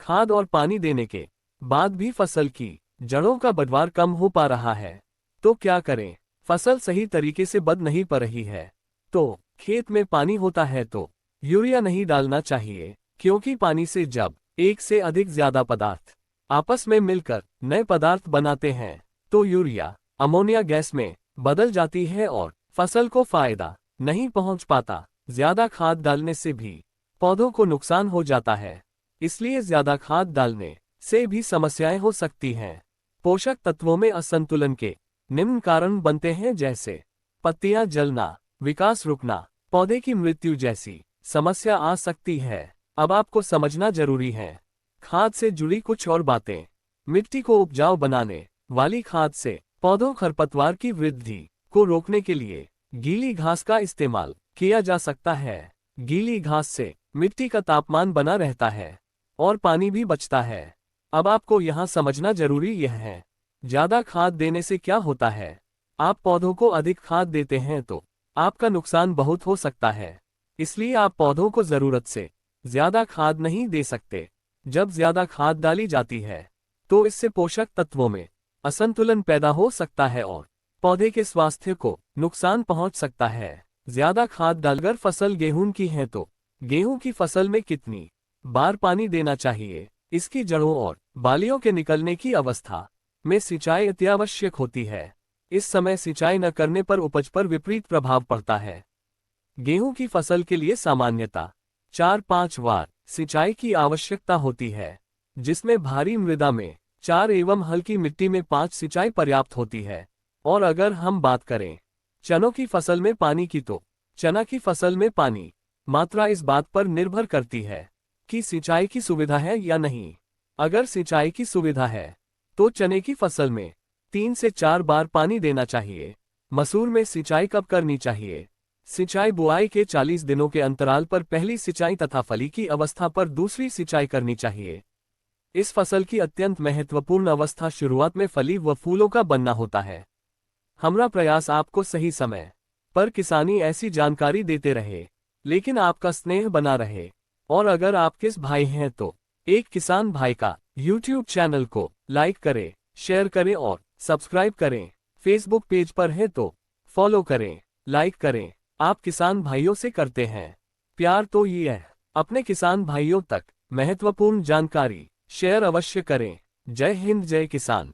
खाद और पानी देने के बाद भी फसल की जड़ों का बढ़वार कम हो पा रहा है, तो क्या करें? फसल सही तरीके से बढ़ नहीं पा रही है, तो खेत में पानी होता है तो यूरिया नहीं डालना चाहिए, क्योंकि पानी से जब एक से अधिक ज्यादा पदार्थ आपस में मिलकर नए पदार्थ बनाते हैं, तो यूरिया अमोनिया गैस में बदल जाती है और फसल को फायदा नहीं पहुंच पाता। ज्यादा खाद डालने से भी पौधों को नुकसान हो जाता है, इसलिए ज्यादा खाद डालने से भी समस्याएं हो सकती हैं। पोषक तत्वों में असंतुलन के निम्न कारण बनते हैं, जैसे पत्तियां जलना, विकास रुकना, पौधे की मृत्यु जैसी समस्या आ सकती है। अब आपको समझना जरूरी है खाद से जुड़ी कुछ और बातें। मिट्टी को उपजाऊ बनाने वाली खाद से पौधों खरपतवार की वृद्धि को रोकने के लिए गीली घास का इस्तेमाल किया जा सकता है। गीली घास से मिट्टी का तापमान बना रहता है और पानी भी बचता है। अब आपको यहाँ समझना जरूरी यह है, ज्यादा खाद देने से क्या होता है। आप पौधों को अधिक खाद देते हैं तो आपका नुकसान बहुत हो सकता है, इसलिए आप पौधों को जरूरत से ज्यादा खाद नहीं दे सकते। जब ज्यादा खाद डाली जाती है तो इससे पोषक तत्वों में असंतुलन पैदा हो सकता है और पौधे के स्वास्थ्य को नुकसान पहुंच सकता है। ज्यादा खाद डालकर फसल गेहूं की है तो गेहूं की फसल में कितनी बार पानी देना चाहिए, इसकी जड़ों और बालियों के निकलने की अवस्था में सिंचाई अत्यावश्यक होती है। इस समय सिंचाई न करने पर उपज पर विपरीत प्रभाव पड़ता है। गेहूं की फसल के लिए सामान्यतः 4-5 बार सिंचाई की आवश्यकता होती है, जिसमें भारी मृदा में 4 एवं हल्की मिट्टी में 5 सिंचाई पर्याप्त होती है। और अगर हम बात करें चनों की फसल में पानी की, तो चना की फसल में पानी मात्रा इस बात पर निर्भर करती है कि सिंचाई की सुविधा है या नहीं। अगर सिंचाई की सुविधा है तो चने की फसल में 3 से 4 बार पानी देना चाहिए। मसूर में सिंचाई कब करनी चाहिए? सिंचाई बुआई के 40 दिनों के अंतराल पर पहली सिंचाई तथा फली की अवस्था पर दूसरी सिंचाई करनी चाहिए। इस फसल की अत्यंत महत्वपूर्ण अवस्था शुरुआत में फली व फूलों का बनना होता है। हमारा प्रयास आपको सही समय पर किसानी ऐसी जानकारी देते रहे, लेकिन आपका स्नेह बना रहे। और अगर आप किस भाई हैं तो एक किसान भाई का YouTube चैनल को लाइक करें, शेयर करें और सब्सक्राइब करें। फेसबुक पेज पर है तो फॉलो करें, लाइक करें। आप किसान भाइयों से करते हैं प्यार, तो ये है अपने किसान भाइयों तक महत्वपूर्ण जानकारी शेयर अवश्य करें। जय हिंद, जय किसान।